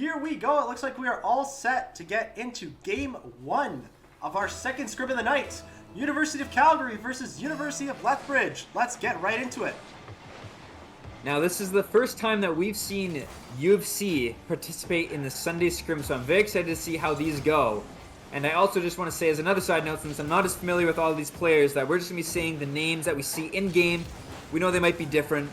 here we go. It looks like we are all set to get into game one of our second scrim of the night. University of Calgary versus University of Lethbridge. Let's get right into it. Now, this is the first time that we've seen UofC participate in the Sunday Scrim, so I'm very excited to see how these go. And I also just want to say, as another side note, since I'm not as familiar with all of these players, that we're just going to be saying the names that we see in-game. We know they might be different,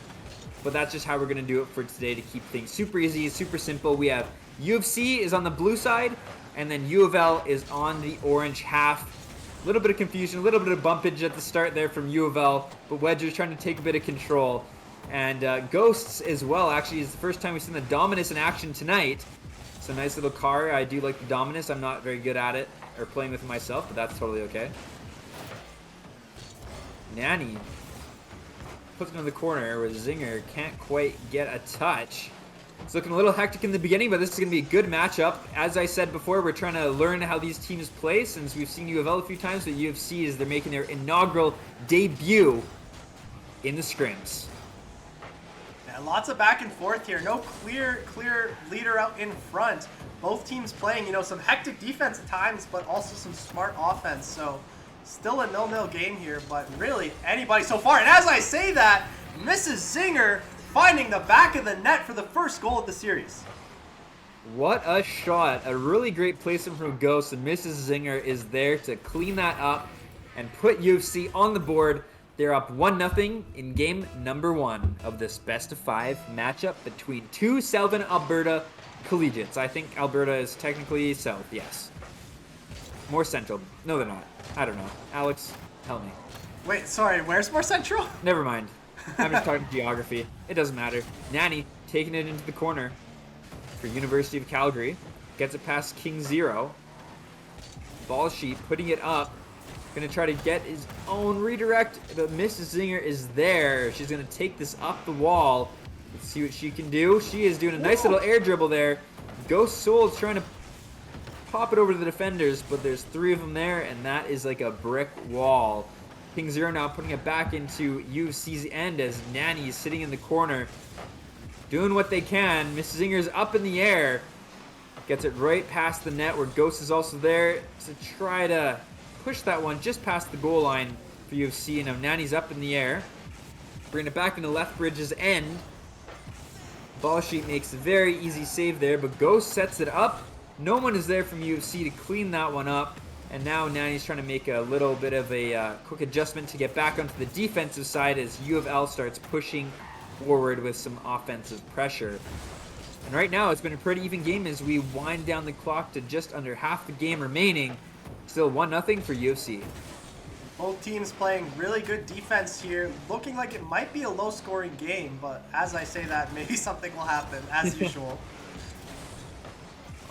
but that's just how we're going to do it for today to keep things super easy, super simple. We have UofC is on the blue side, and then UofL is on the orange half. A little bit of confusion, a little bit of bumpage at the start there from UofL, but Wedger's trying to take a bit of control. And Ghosts as well, actually, is the first time we've seen the Dominus in action tonight. It's a nice little car. I do like the Dominus. I'm not very good at it, or playing with it myself, but that's totally okay. Nanny puts it in the corner where Zinger can't quite get a touch. It's looking a little hectic in the beginning, but this is going to be a good matchup. As I said before, we're trying to learn how these teams play, since we've seen UofL a few times, but UofC is they're making their inaugural debut in the scrims. And lots of back and forth here. No clear leader out in front. Both teams playing, some hectic defense at times, but also some smart offense. So still a 0-0 game here, but really anybody so far. And as I say that, Mrs. Zinger finding the back of the net for the first goal of the series. What a shot. A really great placement from Ghost, and Mrs. Zinger is there to clean that up and put UFC on the board. They're up 1-0 in game number one of this best-of-5 matchup between two Southern Alberta collegiates. I think Alberta is technically south, yes. More central. No, they're not. I don't know. Alex, help me. Wait, sorry, where's more central? Never mind. I'm just talking geography. It doesn't matter. Nanny taking it into the corner for University of Calgary. Gets it past King Zero. Ball sheet, putting it up. Going to try to get his own redirect, but Mrs. Zinger is there. She's going to take this up the wall. Let's see what she can do. She is doing a nice little air dribble there. Ghost Soul is trying to pop it over to the defenders, but there's three of them there, and that is like a brick wall. King Zero now putting it back into UFC's end as Nanny is sitting in the corner, doing what they can. Mrs. Zinger's up in the air. Gets it right past the net where Ghost is also there to try to push that one just past the goal line for UFC. Now Nanny's up in the air. Bring it back into Lethbridge's end. Ball sheet makes a very easy save there, but Ghost sets it up. No one is there from UFC to clean that one up. And now Nanny's trying to make a little bit of a quick adjustment to get back onto the defensive side as UofL starts pushing forward with some offensive pressure. And right now it's been a pretty even game as we wind down the clock to just under half the game remaining. Still 1-0 for UFC. Both teams playing really good defense here. Looking like it might be a low-scoring game, but as I say that, maybe something will happen, as usual.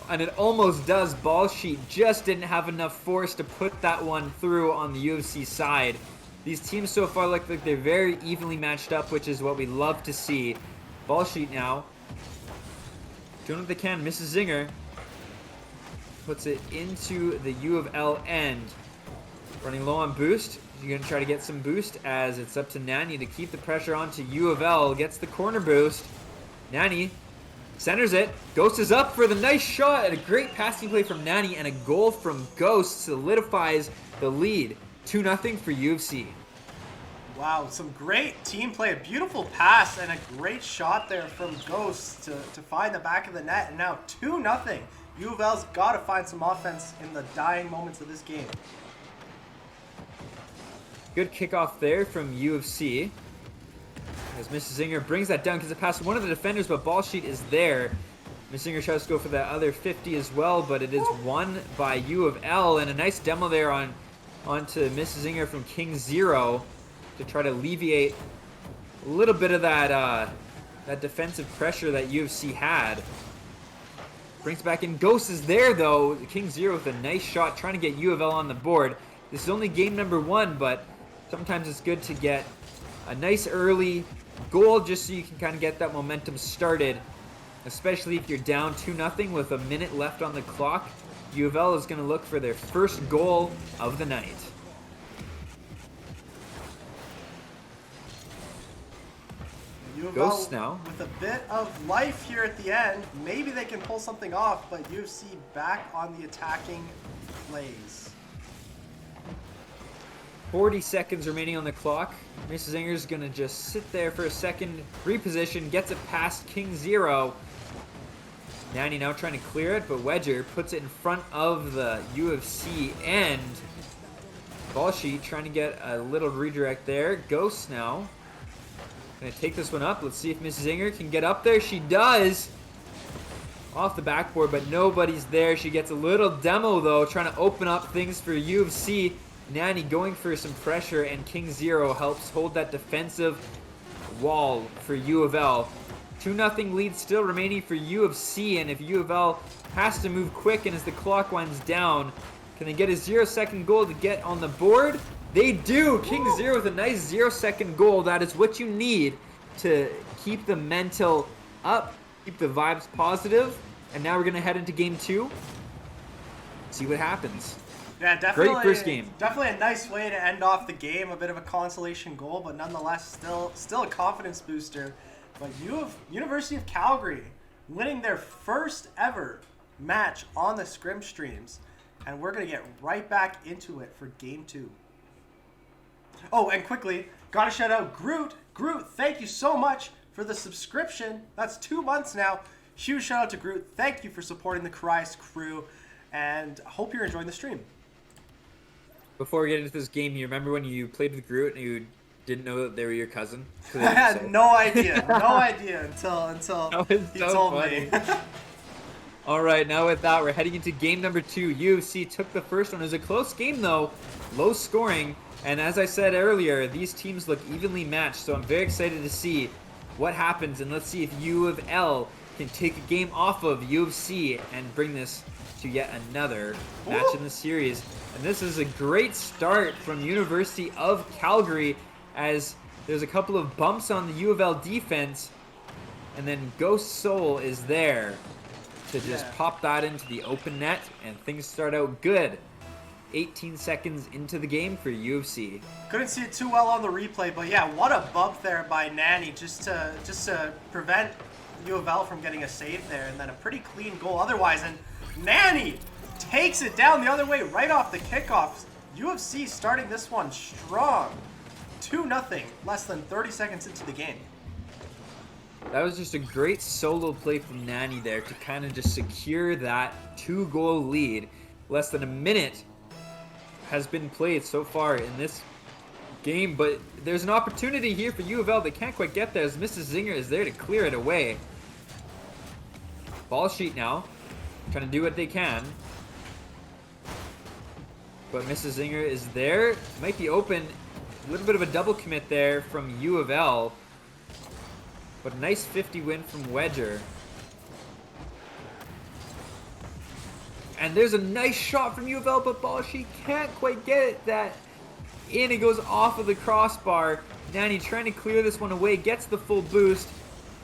And it almost does. Ball sheet just didn't have enough force to put that one through on the UFC side. These teams so far look like they're very evenly matched up, which is what we love to see. Ball sheet now doing what they can. Mrs. Zinger puts it into the UofL end. Running low on boost. You're going to try to get some boost as it's up to Nanny to keep the pressure on to UofL. Gets the corner boost. Nanny centers it. Ghost is up for the nice shot. And a great passing play from Nanny and a goal from Ghost solidifies the lead. 2-0 for UFC. Wow, some great team play. A beautiful pass and a great shot there from Ghost to find the back of the net. And now 2-0. UofL's got to find some offense in the dying moments of this game. Good kickoff there from UFC. As Mrs. Zinger brings that down because it passed one of the defenders, but ball sheet is there. Mrs. Zinger tries to go for that other 50 as well, but it is won by UofL. And a nice demo there onto Mrs. Zinger from King Zero to try to alleviate a little bit of that defensive pressure that UFC had. Brings back in. Ghost is there, though. King Zero with a nice shot, trying to get UofL on the board. This is only game number one, but sometimes it's good to get a nice early goal just so you can kind of get that momentum started, especially if you're down 2-0 with a minute left on the clock. UofL is going to look for their first goal of the night. Ghosts now. with a bit of life here at the end. Maybe they can pull something off, but UFC back on the attacking plays. 40 seconds remaining on the clock. Mrs. Zinger's gonna just sit there for a second, reposition, gets it past King Zero. Nanny now trying to clear it, but Wedger puts it in front of the UFC end. Ball Sheet trying to get a little redirect there. Ghost now. Gonna take this one up. Let's see if Mrs. Zinger can get up there. She does. Off the backboard, but nobody's there. She gets a little demo though, trying to open up things for UFC. Nanny going for some pressure, and King Zero helps hold that defensive wall for UofL. 2-0 lead still remaining for UFC, and if UofL has to move quick and as the clock winds down, can they get a 0-second goal to get on the board? They do! King Zero with a nice 0-second goal. That is what you need to keep the mental up, keep the vibes positive. And now we're going to head into game 2. See what happens. Yeah, definitely. Great first game. Definitely a nice way to end off the game. A bit of a consolation goal, but nonetheless, still a confidence booster. But University of Calgary winning their first ever match on the Scrim streams, and we're gonna get right back into it for game 2. Oh, and quickly, gotta shout out Groot. Groot, thank you so much for the subscription. That's 2 months now. Huge shout out to Groot. Thank you for supporting the Criius crew, and hope you're enjoying the stream. Before we get into this game, you remember when you played with Groot and you didn't know that they were your cousin? I had no idea. No idea until he told me. All right, now with that, we're heading into game number 2. UFC took the first one. It was a close game, though. Low scoring. And as I said earlier, these teams look evenly matched. So I'm very excited to see what happens. And let's see if UofL can take a game off of UFC and bring this to yet another match in the series. And this is a great start from University of Calgary, as there's a couple of bumps on the UofL defense, and then Ghost Soul is there to just pop that into the open net, and things start out good. 18 seconds into the game for UFC. Couldn't see it too well on the replay, but yeah, what a bump there by Nanny just to prevent UofL from getting a save there, and then a pretty clean goal otherwise. And Nanny takes it down the other way right off the kickoff. UFC starting this one strong. 2-0, less than 30 seconds into the game. That was just a great solo play from Nanny there to kind of just secure that 2-goal lead. Less than a minute has been played so far in this game, but there's an opportunity here for UofL. They can't quite get there as Mrs. Zinger is there to clear it away. Ball Sheet now, trying to do what they can. But Mrs. Zinger is there. Might be open. A little bit of a double commit there from UofL. But a nice 50 win from Wedger. And there's a nice shot from UofL, but Ball Sheet can't quite get it that in. It goes off of the crossbar. Nanny trying to clear this one away. Gets the full boost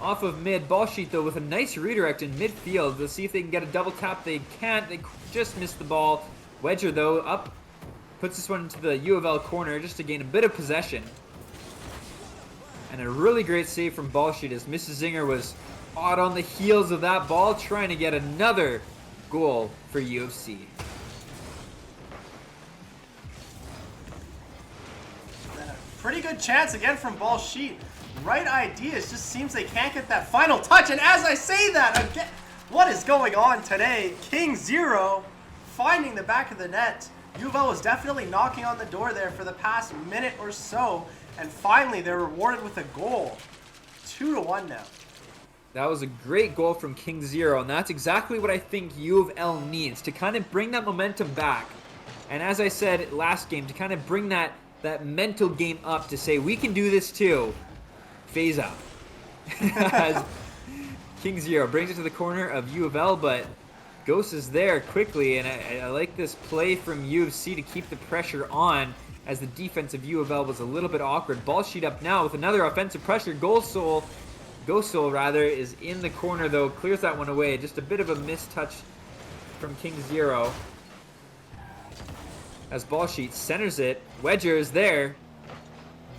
off of mid. Ball Sheet, though, with a nice redirect in midfield. Let's see if they can get a double tap. They can't. They just missed the ball. Wedger, though, up. Puts this one into the UofL corner just to gain a bit of possession. And a really great save from Ball Sheet as Mrs. Zinger was hot on the heels of that ball, trying to get another goal for UFC. Pretty good chance again from Ball Sheet. Right ideas, just seems they can't get that final touch. And as I say that, again, what is going on today? King Zero finding the back of the net. UofL was definitely knocking on the door there for the past minute or so, and finally they're rewarded with a goal. 2-1 now. That was a great goal from King Zero, and that's exactly what I think UofL needs to kind of bring that momentum back. And as I said last game, to kind of bring that mental game up to say, we can do this too. Phase out. As King Zero brings it to the corner of UofL, but Ghost is there quickly, and I like this play from UFC to keep the pressure on as the defense of UofL was a little bit awkward. Ball Sheet up now with another offensive pressure. Ghost Soul rather is in the corner though, clears that one away. Just a bit of a mistouch from King Zero. As Ball Sheet centers it, Wedger is there.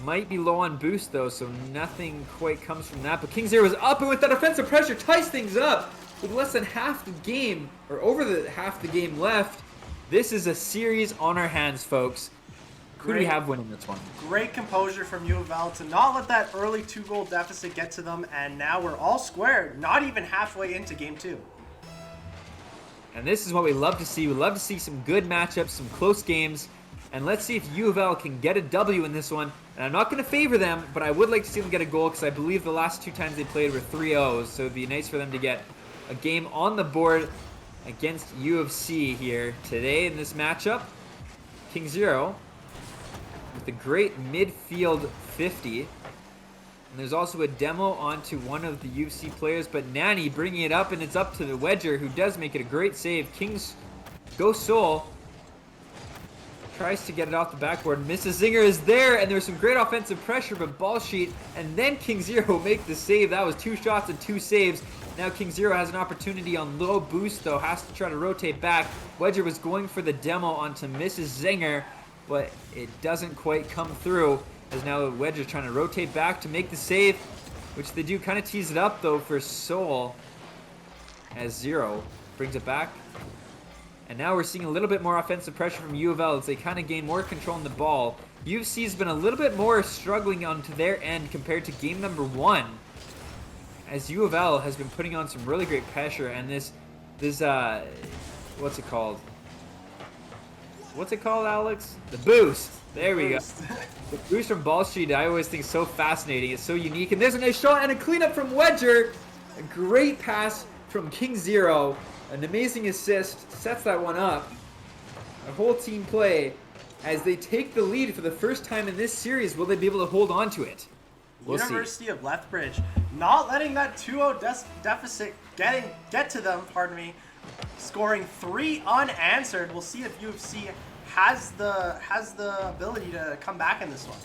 Might be low on boost though, so nothing quite comes from that. But King Zero is up, and with that offensive pressure, ties things up with less than half the game, or over the half the game left. This is a series on our hands, folks. Who do we have winning this one? Great composure from UofL to not let that early 2-goal deficit get to them, and now we're all square, not even halfway into game 2. And this is what we love to see. We love to see some good matchups, some close games. And let's see if UofL can get a W in this one. And I'm not going to favor them, but I would like to see them get a goal because I believe the last 2 times they played were 3-0s. So it'd be nice for them to get a game on the board against UofC here today in this matchup. King Zero with a great midfield 50. And there's also a demo onto one of the UFC players, but Nanny bringing it up, and it's up to the Wedger, who does make it a great save. Kings go Soul. Tries to get it off the backboard. Mrs. Zinger is there, and there's some great offensive pressure, but ball sheet, and then King Zero make the save. That was 2 shots and 2 saves. Now King Zero has an opportunity on low boost, though. Has to try to rotate back. Wedger was going for the demo onto Mrs. Zinger, but it doesn't quite come through, as now Wedger trying to rotate back to make the save, which they do kind of tease it up, though, for Soul, as Zero brings it back. And now we're seeing a little bit more offensive pressure from UofL as they kind of gain more control on the ball. UFC has been a little bit more struggling onto their end compared to game number 1, as UofL has been putting on some really great pressure. And this what's it called? What's it called, Alex? The boost. There we go. The boost from ball sheet, I always think is so fascinating. It's so unique. And there's a nice shot and a cleanup from Wedger. A great pass from King Zero. An amazing assist, sets that one up. A whole team play as they take the lead for the first time in this series. Will they be able to hold on to it? We'll University see. of Lethbridge not letting that 2-0 deficit get to them, pardon me, scoring 3 unanswered. We'll see if UFC has the ability to come back in this one.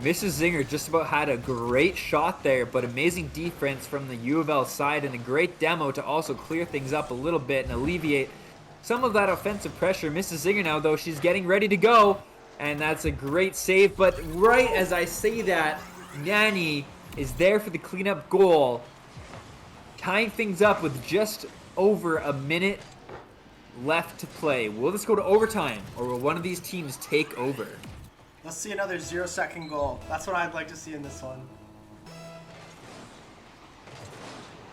Mrs. Zinger just about had a great shot there, but amazing defense from the UofL side and a great demo to also clear things up a little bit and alleviate some of that offensive pressure. Mrs. Zinger now, though, she's getting ready to go, and that's a great save. But right as I say that, Nanny is there for the cleanup goal, tying things up with just over a minute left to play. Will this go to overtime, or will one of these teams take over? Let's see another 0-second goal. That's what I'd like to see in this one.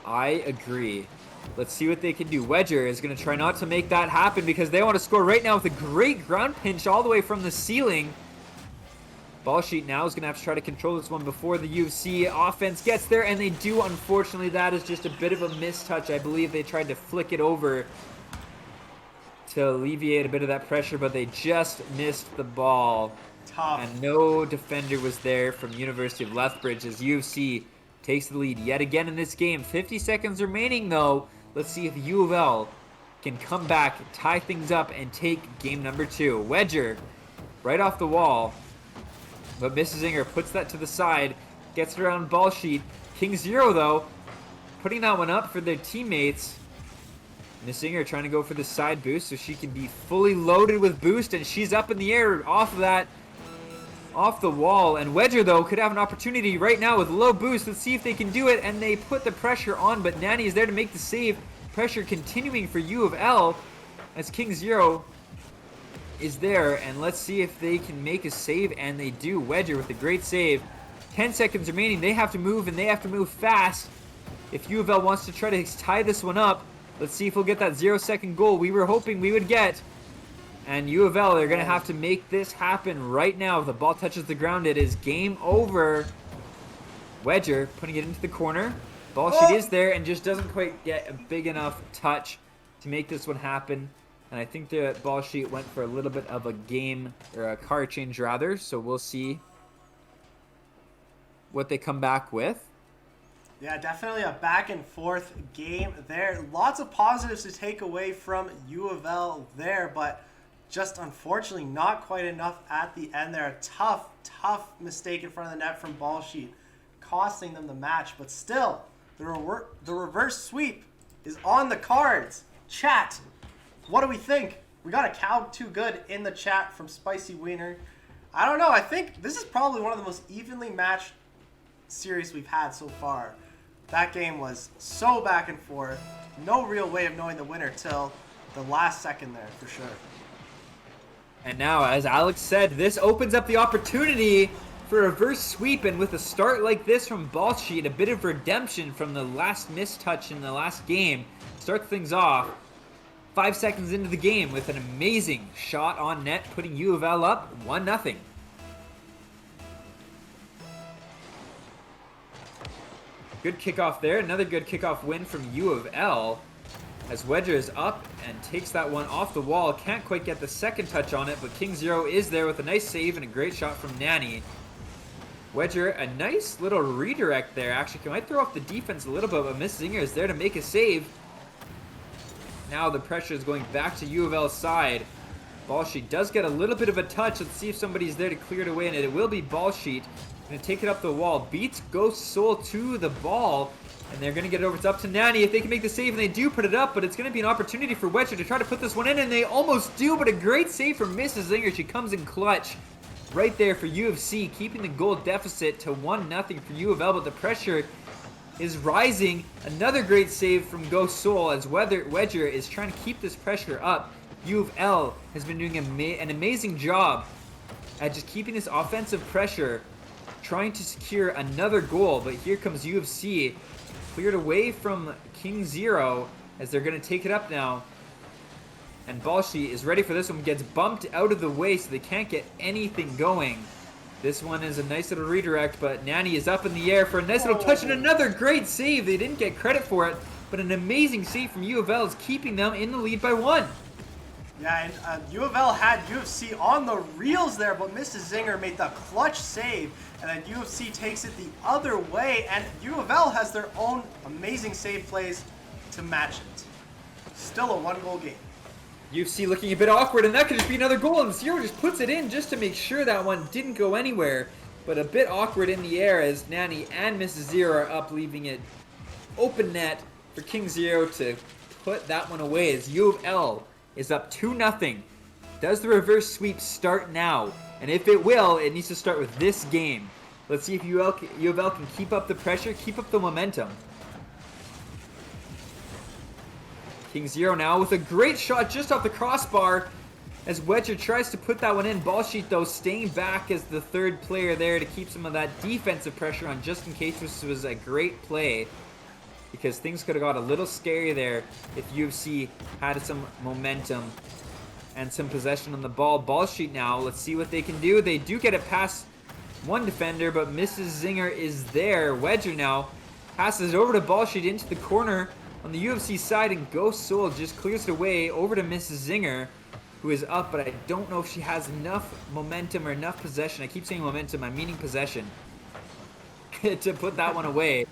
I agree. Let's see what they can do. Wedger is going to try not to make that happen because they want to score right now with a great ground pinch all the way from the ceiling. Ball sheet now is going to have to try to control this one before the UFC offense gets there, and they do. Unfortunately, that is just a bit of a mistouch. I believe they tried to flick it over to alleviate a bit of that pressure, but they just missed the ball. Tough. And no defender was there from University of Lethbridge as UFC takes the lead yet again in this game. 50 seconds remaining, though. Let's see if UofL can come back, tie things up, and take game number 2. Wedger right off the wall, but Mrs. Zinger puts that to the side, gets it around ball sheet. King Zero, though, putting that one up for their teammates. Miss Zinger trying to go for the side boost so she can be fully loaded with boost, and she's up in the air off of that, off the wall. And Wedger, though, could have an opportunity right now with low boost. Let's see if they can do it, and they put the pressure on, but Nanny is there to make the save. Pressure continuing for UofL as King Zero is there, and let's see if they can make a save, and they do. Wedger with a great save. 10 seconds remaining. They have to move, and they have to move fast if UofL wants to try to tie this one up. Let's see if we'll get that 0-second goal we were hoping we would get. And UofL, they're going to have to make this happen right now. If the ball touches the ground, it is game over. Wedger putting it into the corner. Ball sheet is there and just doesn't quite get a big enough touch to make this one happen. And I think the ball sheet went for a little bit of a game, or a car change rather. So we'll see what they come back with. Yeah, definitely a back and forth game there. Lots of positives to take away from UofL there, but just unfortunately not quite enough at the end there. A tough mistake in front of the net from ball sheet, costing them the match. But still, the reverse sweep is on the cards. Chat, what do we think? We got a cow too good in the chat from Spicy Wiener. I don't know. I think this is probably one of the most evenly matched series we've had so far. That game was so back and forth. No real way of knowing the winner till the last second there, for sure. And now, as Alex said, this opens up the opportunity for a reverse sweep, and with a start like this from Ballsheet, a bit of redemption from the last mistouch in the last game, starts things off 5 seconds into the game with an amazing shot on net, putting UofL up 1-0. Good kickoff there. Another good kickoff win from UofL as Wedger is up and takes that one off the wall. Can't quite get the second touch on it, but King Zero is there with a nice save and a great shot from Nanny. Wedger, a nice little redirect there. Actually, might throw off the defense a little bit, but Miss Zinger is there to make a save. Now the pressure is going back to UofL's side. Ballsheet does get a little bit of a touch. Let's see if somebody's there to clear it away, and it will be Ballsheet. Gonna take it up the wall. Beats Ghost Soul to the ball, and they're gonna get it over. It's up to Nanny if they can make the save, and they do put it up, but it's gonna be an opportunity for Wedger to try to put this one in, and they almost do, but a great save from Mrs. Zinger. She comes in clutch right there for UofC, keeping the goal deficit to 1-0 for UofL, but the pressure is rising. Another great save from Ghost Soul as Wedger is trying to keep this pressure up. UofL has been doing an amazing job at just keeping this offensive pressure, trying to secure another goal, but here comes UofC, cleared away from King Zero as they're going to take it up now. And Ballsheet is ready for this one, gets bumped out of the way so they can't get anything going. This one is a nice little redirect, but Nanny is up in the air for a nice little touch and another great save. They didn't get credit for it, but an amazing save from UofL is keeping them in the lead by 1. Yeah, and UofL had UofC on the reels there, but Mrs. Zinger made the clutch save, and then UofC takes it the other way, and UofL has their own amazing save plays to match it. Still a 1-goal game. UFC looking a bit awkward, and that could just be another goal, and Zero just puts it in just to make sure that one didn't go anywhere, but a bit awkward in the air as Nanny and Mrs. Zero are up, leaving it open net for King Zero to put that one away as UofL is up 2-0. Does the reverse sweep start now? And if it will, it needs to start with this game. Let's see if UofL can keep up the pressure, keep up the momentum. King Zero now with a great shot just off the crossbar as Wedger tries to put that one in. Ballsheet, though, staying back as the third player there to keep some of that defensive pressure on just in case this was a great play, because things could have got a little scary there if UFC had some momentum and some possession on the ball. Ballsheet now, let's see what they can do. They do get it past one defender, but Mrs. Zinger is there. Wedger now passes it over to Ballsheet into the corner on the UFC side, and Ghost Soul just clears it away over to Mrs. Zinger, who is up, but I don't know if she has enough momentum or enough possession. I keep saying momentum, I'm meaning possession, to put that one away.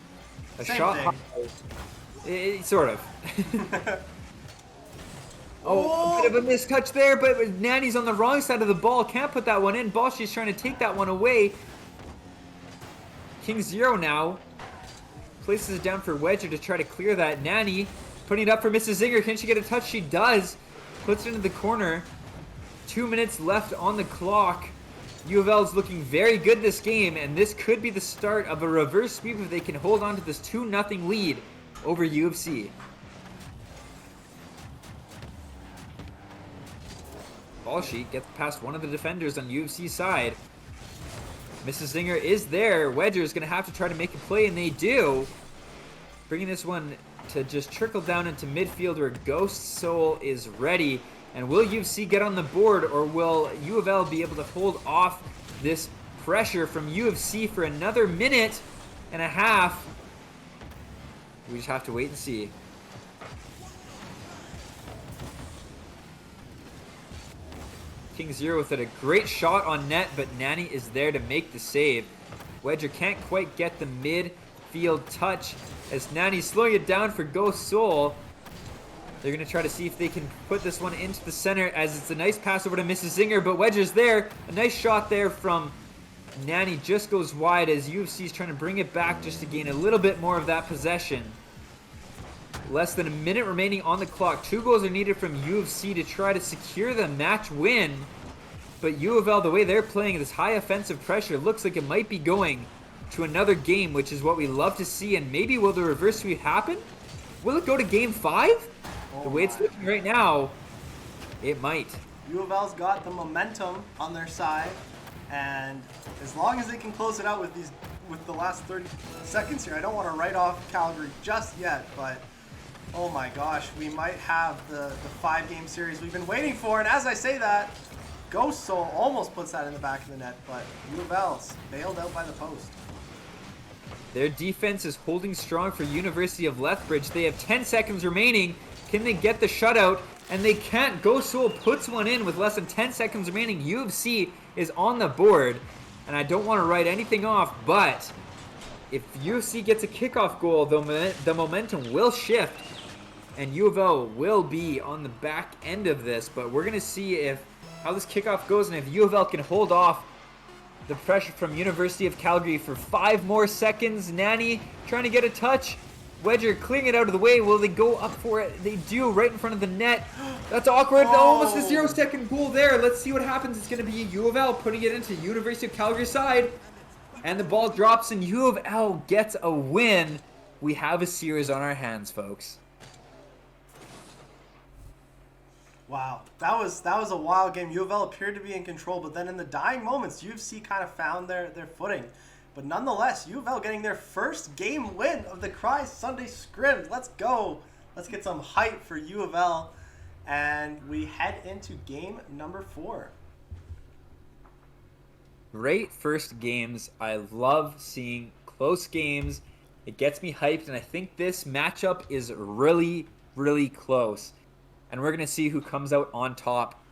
A Same shot, sort of. Oh, a bit of a mistouch there, but Nanny's on the wrong side of the ball. Can't put that one in. Ballsheet's trying to take that one away. King Zero now places it down for Wedger to try to clear that. Nanny putting it up for Mrs. Zinger. Can she get a touch? She does. Puts it into the corner. 2 minutes left on the clock. UofL is looking very good this game, and this could be the start of a reverse sweep if they can hold on to this 2-0 lead over UFC. Ballsheet gets past one of the defenders on UFC's side. Mrs. Zinger is there. Wedger is going to have to try to make a play, and they do. Bringing this one to just trickle down into midfield where Ghost Soul is ready. And will UFC get on the board, or will UofL be able to hold off this pressure from UFC for another minute and a half? We just have to wait and see. King Zero with it, a great shot on net, but Nanny is there to make the save. Wedger can't quite get the midfield touch as Nanny's slowing it down for Ghost Soul. They're going to try to see if they can put this one into the center as it's a nice pass over to Mrs. Zinger, but Wedger's there. A nice shot there from Nanny just goes wide as UFC's trying to bring it back just to gain a little bit more of that possession. Less than a minute remaining on the clock. 2 goals are needed from UFC to try to secure the match win. But UofL, the way they're playing this high offensive pressure, looks like it might be going to another game, which is what we love to see. And maybe will the reverse sweep happen? Will it go to game 5? The way it's looking right now, it might. UofL's got the momentum on their side, and as long as they can close it out with the last 30 seconds here, I don't want to write off Calgary just yet, but oh my gosh, we might have the 5-game series we've been waiting for. And as I say that, Ghost Soul almost puts that in the back of the net, but UofL's bailed out by the post. Their defense is holding strong for University of Lethbridge. They have 10 seconds remaining. Can they get the shutout? And they can't. Ghost Soul puts one in with less than 10 seconds remaining. UofC is on the board. And I don't want to write anything off, but if UofC gets a kickoff goal, the momentum will shift. And UofL will be on the back end of this. But we're going to see how this kickoff goes and if UofL can hold off the pressure from University of Calgary for 5 more seconds. Nanny trying to get a touch. Wedger clearing it out of the way. Will they go up for it? They do, right in front of the net. That's awkward. Oh. Almost a 0-second goal there. Let's see what happens. It's going to be UofL putting it into University of Calgary's side. And the ball drops and UofL gets a win. We have a series on our hands, folks. Wow, that was a wild game. UofL appeared to be in control, but then in the dying moments, UofC kind of found their footing. But nonetheless, UofL getting their first game win of the Criius Sunday Scrims. Let's go. Let's get some hype for UofL. And we head into game number 4. Great first games. I love seeing close games. It gets me hyped, and I think this matchup is really, really close. And we're going to see who comes out on top.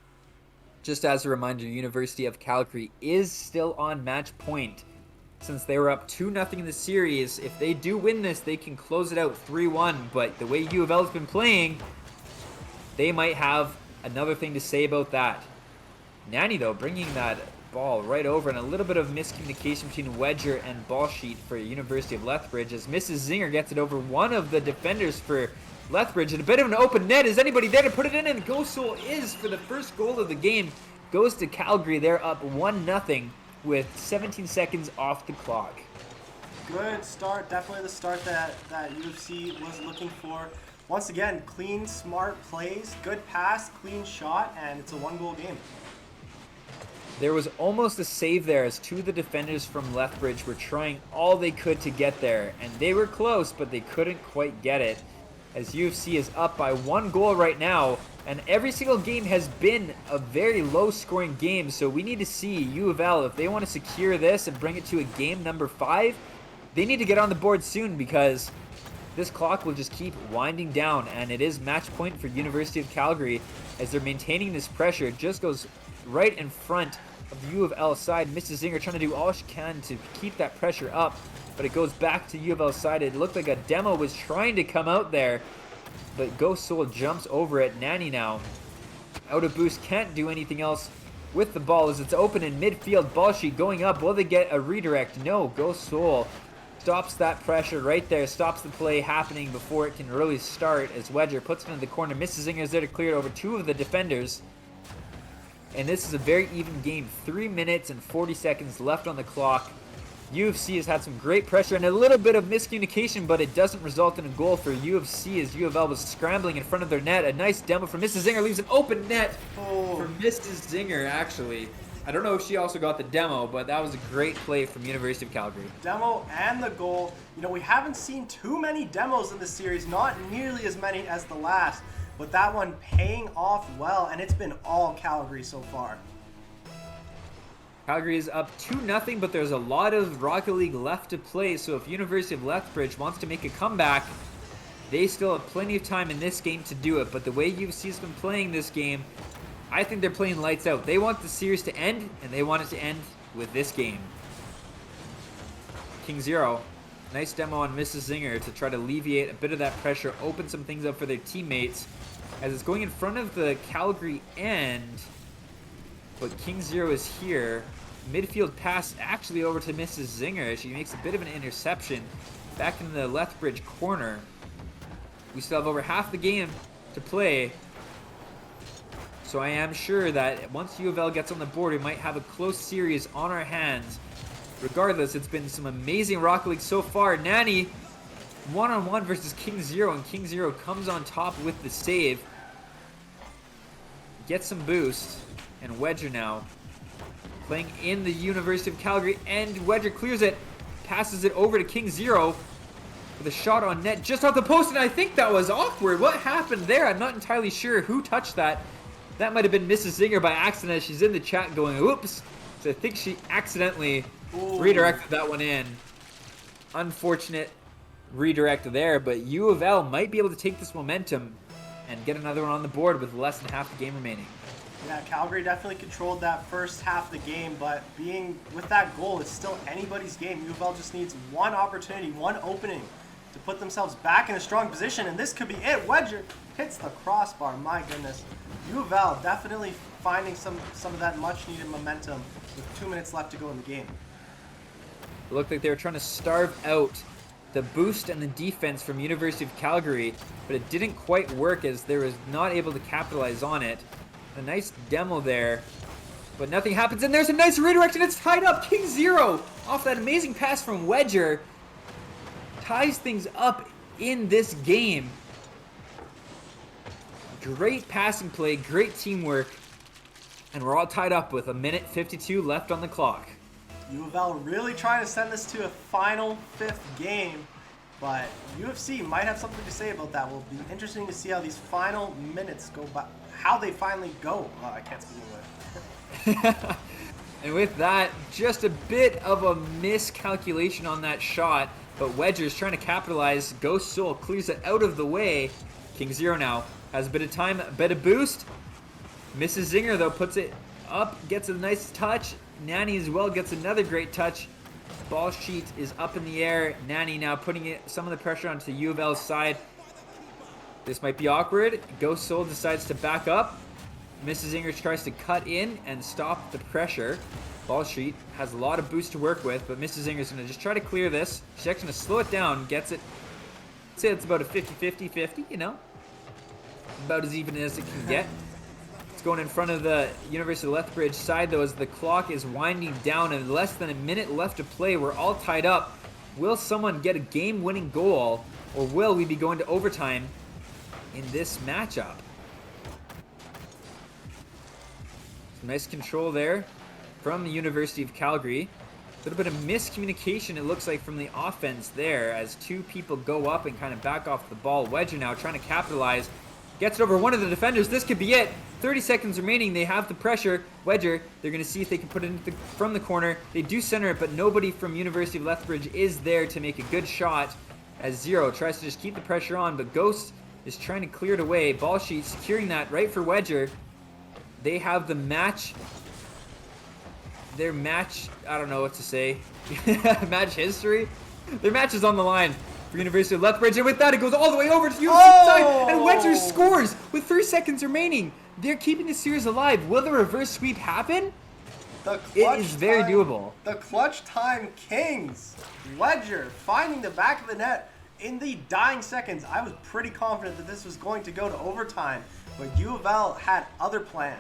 Just as a reminder, University of Calgary is still on match point. Since they were up 2-0 in the series, if they do win this, they can close it out 3-1. But the way UofL has been playing, they might have another thing to say about that. Nanny, though, bringing that ball right over, and a little bit of miscommunication between Wedger and ball sheet for University of Lethbridge as Mrs. Zinger gets it over one of the defenders for Lethbridge, and a bit of an open net. Is anybody there to put it in? And Ghost Soul is for the first goal of the game. Goes to Calgary. They're up 1-0 with 17 seconds off the clock. Good start. Definitely the start that UofC was looking for. Once again, clean, smart plays, good pass, clean shot, and it's a 1-goal game. There was almost a save there as 2 of the defenders from Lethbridge were trying all they could to get there, and they were close, but they couldn't quite get it. As UofC is up by 1 goal right now, and every single game has been a very low-scoring game, so we need to see UofL, if they want to secure this and bring it to a game number 5, they need to get on the board soon because this clock will just keep winding down, and it is match point for University of Calgary as they're maintaining this pressure. It just goes right in front of the UofL side. Mrs. Zinger trying to do all she can to keep that pressure up, but it goes back to UofL side. It looked like a demo was trying to come out there, but Ghost Soul jumps over it. Nanny now out of boost, can't do anything else with the ball as it's open in midfield. Ball sheet going up. Will they get a redirect? No. Ghost Soul stops that pressure right there, stops the play happening before it can really start as Wedger puts it in the corner. Mrs. Zinger is there to clear it over 2 of the defenders. And this is a very even game. 3 minutes and 40 seconds left on the clock. UofC has had some great pressure and a little bit of miscommunication, but it doesn't result in a goal for UofC as UofL was scrambling in front of their net. A nice demo from Mrs. Zinger, leaves an open net for Mrs. Zinger, actually. I don't know if she also got the demo, but that was a great play from University of Calgary. Demo and the goal. You know, we haven't seen too many demos in this series, not nearly as many as the last, but that one paying off well, and it's been all Calgary so far. Calgary is up 2-0, but there's a lot of Rocket League left to play, so if University of Lethbridge wants to make a comeback, they still have plenty of time in this game to do it. But the way UofC has been playing this game, I think they're playing lights out. They want the series to end, and they want it to end with this game. King Zero, nice demo on Mrs. Zinger to try to alleviate a bit of that pressure, open some things up for their teammates, as it's going in front of the Calgary end. But King Zero is here. Midfield pass actually over to Mrs. Zinger. She makes a bit of an interception back in the Lethbridge corner. We still have over half the game to play. So I am sure that once UofL gets on the board, we might have a close series on our hands. Regardless, it's been some amazing Rocket League so far. Nanny, one-on-one versus King Zero, and King Zero comes on top with the save. Gets some boost, and Wedger now playing in the University of Calgary, and Wedger clears it, passes it over to King Zero with a shot on net just off the post, and I think that was awkward. What happened there? I'm not entirely sure who touched that. That might have been Mrs. Zinger by accident. She's in the chat going, oops. So I think she accidentally redirected that one in. Unfortunate redirect there, but U of L might be able to take this momentum and get another one on the board with less than half the game remaining. Yeah, Calgary definitely controlled that first half of the game, but being with that goal, it's still anybody's game. U of L just needs one opportunity, one opening to put themselves back in a strong position, and this could be it. Wedger hits the crossbar, my goodness. U of L definitely finding some of that much-needed momentum with 2 minutes left to go in the game. It looked like they were trying to starve out the boost and the defense from University of Calgary, but it didn't quite work as they was not able to capitalize on it. A nice demo there, but nothing happens, and there's a nice redirect, and it's tied up. King Zero, off that amazing pass from Wedger, ties things up in this game. Great passing play, great teamwork, and we're all tied up with 1:52 left on the clock. U of L really trying to send this to a final 5th game, but UofC might have something to say about that. Will be interesting to see how these final minutes go by, how they finally go. I can't speak English. And with that, just a bit of a miscalculation on that shot, but Wedger's trying to capitalize. Ghost Soul clears it out of the way. King Zero now has a bit of time, a bit of boost. Mrs. Zinger, though, puts it up, gets a nice touch. Nanny as well gets another great touch. Ball sheet is up in the air. Nanny now putting some of the pressure onto U of L's side. This might be awkward. Ghost Soul decides to back up. Mrs. Zinger tries to cut in and stop the pressure. Ball sheet has a lot of boost to work with, but Mrs. Zinger's going to just try to clear this. She's actually going to slow it down, gets it. I'd say it's about a 50-50-50, you know? About as even as it can get. It's going in front of the University of Lethbridge side, though, as the clock is winding down and less than a minute left to play. We're all tied up. Will someone get a game-winning goal, or will we be going to overtime in this matchup? Some nice control there from the University of Calgary. A little bit of miscommunication, it looks like, from the offense there as two people go up and kind of back off the ball. Wedger now trying to capitalize. Gets it over one of the defenders. This could be it. 30 seconds remaining. They have the pressure. Wedger, they're going to see if they can put it from the corner. They do center it, but nobody from University of Lethbridge is there to make a good shot as Zero tries to just keep the pressure on, but Ghost is trying to clear it away. Ball sheet securing that right for Wedger. They have the match. Their match, I don't know what to say. Match history? Their match is on the line for University of Lethbridge, and with that, it goes all the way over to the UFC side, and Wedger scores with 3 seconds remaining. They're keeping the series alive. Will the reverse sweep happen? It is very doable. The clutch time kings. Wedger finding the back of the net in the dying seconds. I was pretty confident that this was going to go to overtime, but U of L had other plans.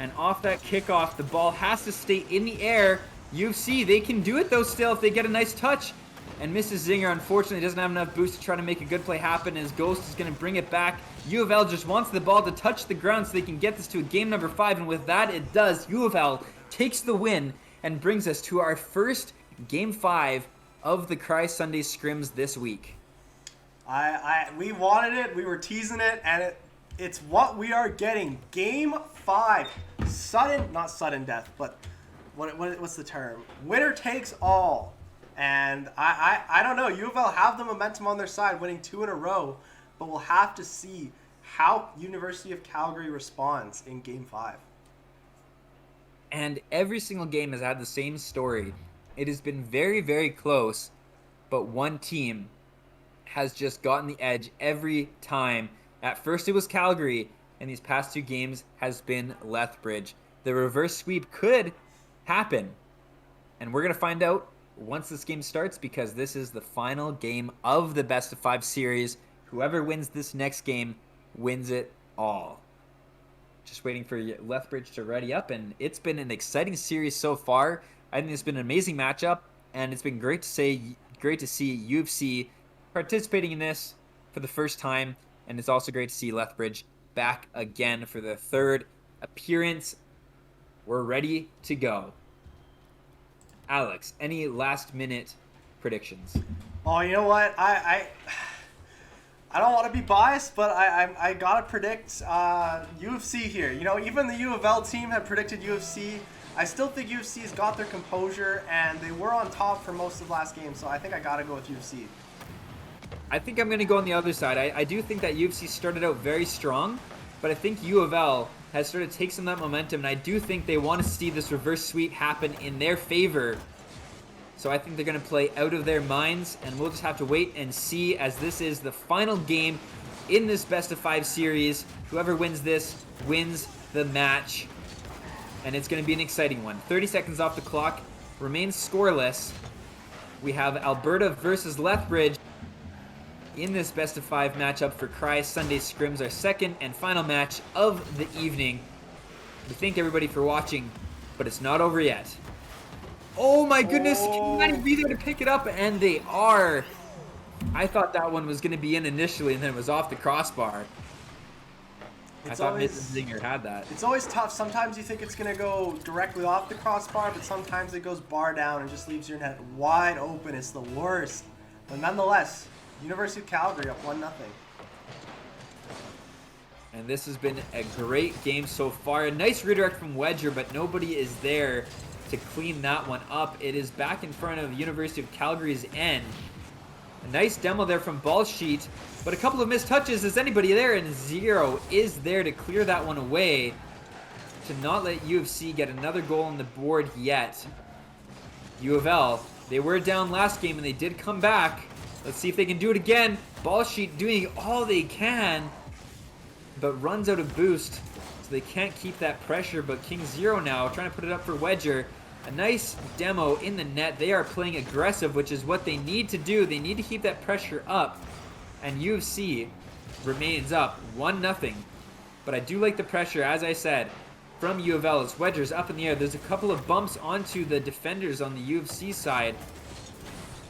And off that kickoff, the ball has to stay in the air. UFC, they can do it though still if they get a nice touch. And Mrs. Zinger, unfortunately, doesn't have enough boost to try to make a good play happen as Ghost is going to bring it back. U of L just wants the ball to touch the ground so they can get this to a game number 5, and with that, it does. U of L takes the win and brings us to our first game 5 of the Criius Sunday Scrims this week. We wanted it, we were teasing it, and it's what we are getting. Game 5. Not sudden death, but what's the term? Winner takes all. And I don't know. U of L have the momentum on their side, winning 2 in a row, but we'll have to see how University of Calgary responds in Game 5. And every single game has had the same story. It has been very, very close, but one team has just gotten the edge every time. At first it was Calgary, and these past 2 games has been Lethbridge. The reverse sweep could happen, and we're going to find out once this game starts, because this is the final game of the best of 5 series. Whoever wins this next game wins it all. Just waiting for Lethbridge to ready up, and it's been an exciting series so far. I think it's been an amazing matchup, and it's been great to see UofC participating in this for the first time, and it's also great to see Lethbridge back again for the third appearance. We're ready to go. Alex, any last-minute predictions? Oh, you know what? I don't want to be biased, but I gotta predict UofC here. You know, even the UofL team had predicted UofC. I still think UofC's got their composure, and they were on top for most of last game, so I think I gotta go with UofC. I think I'm going to go on the other side. I do think that UofC started out very strong, but I think UofL has started to take some of that momentum, and I do think they want to see this reverse sweep happen in their favor. So I think they're going to play out of their minds, and we'll just have to wait and see, as this is the final game in this best-of-5 series. Whoever wins this wins the match, and it's going to be an exciting one. 30 seconds off the clock, remains scoreless. We have Alberta versus Lethbridge in this best-of-5 matchup for Criius Sunday Scrims, our second and final match of the evening. We thank everybody for watching, but it's not over yet. Oh my goodness, can not even be there to pick it up, and they are. I thought that one was going to be in initially, and then it was off the crossbar. I thought Mrs. Zinger had that. It's always tough. Sometimes you think it's going to go directly off the crossbar, but sometimes it goes bar down and just leaves your net wide open. It's the worst. But nonetheless, University of Calgary up 1-0. And this has been a great game so far. A nice redirect from Wedger, but nobody is there to clean that one up. It is back in front of University of Calgary's end. A nice demo there from Ball Sheet, but a couple of missed touches. Is anybody there? And Zero is there to clear that one away, to not let UofC get another goal on the board yet. UofL, they were down last game and they did come back. Let's see if they can do it again. Ball Sheet doing all they can, but runs out of boost, so they can't keep that pressure. But King Zero now trying to put it up for Wedger. A nice demo in the net. They are playing aggressive, which is what they need to do. They need to keep that pressure up, and UofC remains up 1-0. But I do like the pressure, as I said, from UofL as Wedger's up in the air. There's a couple of bumps onto the defenders on the UFC side,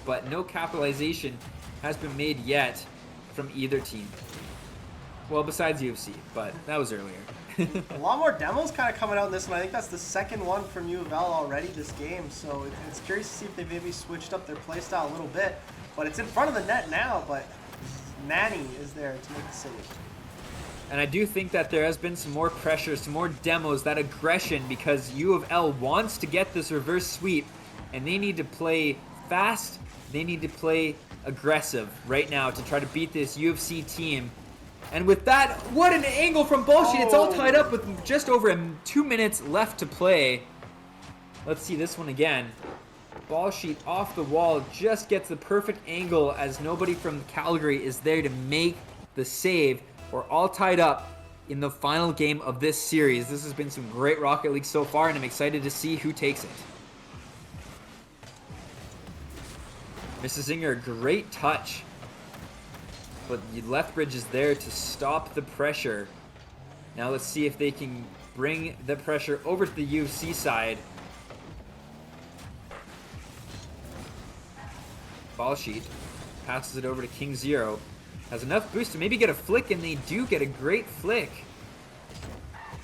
but no capitalization has been made yet from either team. Well, besides UFC, but that was earlier. A lot more demos kind of coming out in this one. I think that's the second one from UofL already this game, so it's curious to see if they maybe switched up their playstyle a little bit. But it's in front of the net now, but Nanny is there to make the save. And I do think that there has been some more pressure, some more demos, that aggression, because UofL wants to get this reverse sweep, and they need to play fast. They need to play aggressive right now to try to beat this UFC team. And with that, what an angle from Ball Sheet. It's all tied up with just over 2 minutes left to play. Let's see this one again. Ball Sheet off the wall, just gets the perfect angle as nobody from Calgary is there to make the save. We're all tied up in the final game of this series. This has been some great Rocket League so far, and I'm excited to see who takes it. Mrs. Zinger, great touch. But Lethbridge is there to stop the pressure. Now let's see if they can bring the pressure over to the UFC side. Ball Sheet passes it over to King Zero. Has enough boost to maybe get a flick, and they do get a great flick.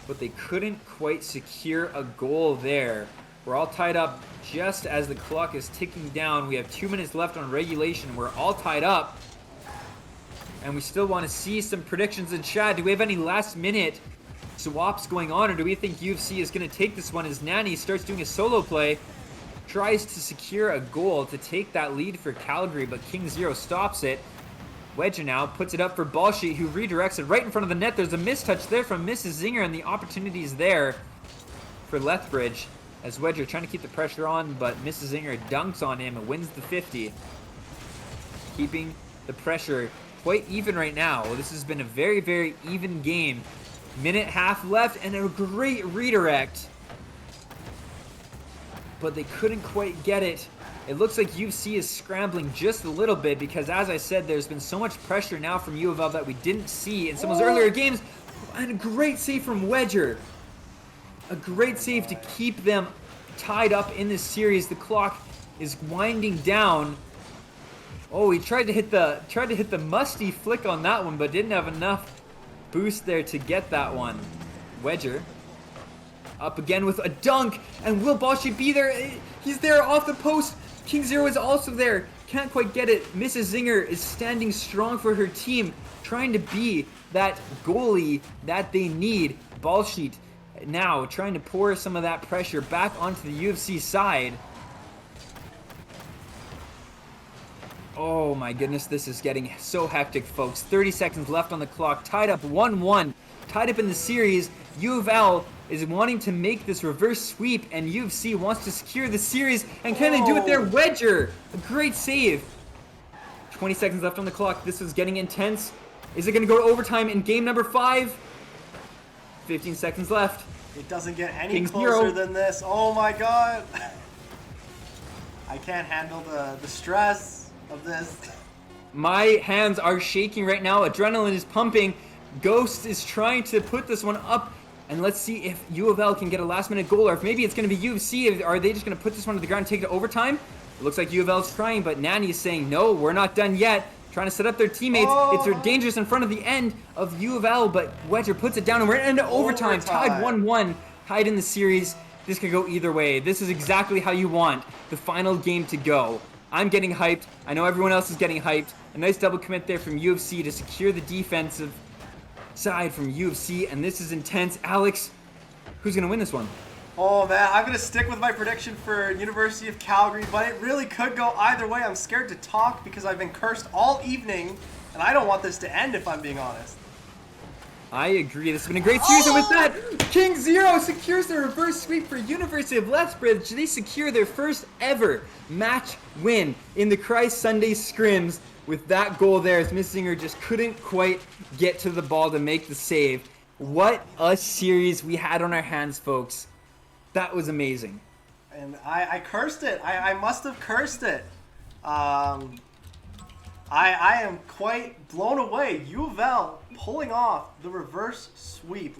But they couldn't quite secure a goal there. We're all tied up just as the clock is ticking down. We have 2 minutes left on regulation. We're all tied up. And we still want to see some predictions in chat. Do we have any last minute swaps going on, or do we think UFC is going to take this one as Nanny starts doing a solo play, tries to secure a goal to take that lead for Calgary, but King Zero stops it. Wedger now puts it up for Ball Sheet, who redirects it right in front of the net. There's a mistouch there from Mrs. Zinger, and the opportunities there for Lethbridge as Wedger trying to keep the pressure on, but Mrs. Zinger dunks on him and wins the 50. Keeping the pressure quite even right now. This has been a very, very even game. Minute half left, and a great redirect. But they couldn't quite get it It looks like UofC is scrambling just a little bit because, as I said, there's been so much pressure now from UofL that we didn't see in some of those earlier games. And a great save from Wedger. A great save to keep them tied up in this series. The clock is winding down. Oh, he tried to hit the musty flick on that one, but didn't have enough boost there to get that one. Wedger up again with a dunk, and will Balshi be there? He's there off the post. King Zero is also there. Can't quite get it. Mrs. Zinger is standing strong for her team, trying to be that goalie that they need. Balshi now trying to pour some of that pressure back onto the UofC side. Oh my goodness, this is getting so hectic, folks. 30 seconds left on the clock, tied up 1-1, tied up in the series. UofL is wanting to make this reverse sweep, and UofC wants to secure the series, and can they do it there? Wedger, a great save. 20 seconds left on the clock. This is getting intense. Is it going to go to overtime in game number 5? 15 seconds left. It doesn't get any King closer Zero. than this. Oh my god. I can't handle the stress of this. My hands are shaking right now. Adrenaline is pumping. Ghost is trying to put this one up. And let's see if UofL can get a last-minute goal, or if maybe it's going to be UofC. Are they just going to put this one to the ground and take it to overtime? It looks like UofL's trying, but Nani is saying, no, we're not done yet. Trying to set up their teammates. It's dangerous in front of the end of UofL, but Wedger puts it down, and we're into overtime. Tied 1-1, tied in the series. This could go either way. This is exactly how you want the final game to go. I'm getting hyped. I know everyone else is getting hyped. A nice double commit there from UofC to secure the defensive side from UofC, and this is intense. Alex, who's going to win this one? Oh man, I'm going to stick with my prediction for University of Calgary, but it really could go either way. I'm scared to talk because I've been cursed all evening, and I don't want this to end if I'm being honest. I agree. This has been a great series, and with that, King Zero secures the reverse sweep for University of Lethbridge. They secure their first ever match win in the Criius Sunday Scrims. With that goal there, as Miss Zinger just couldn't quite get to the ball to make the save. What a series we had on our hands, folks. That was amazing. And I cursed it. I must have cursed it. I am quite blown away. UofL pulling off the reverse sweep.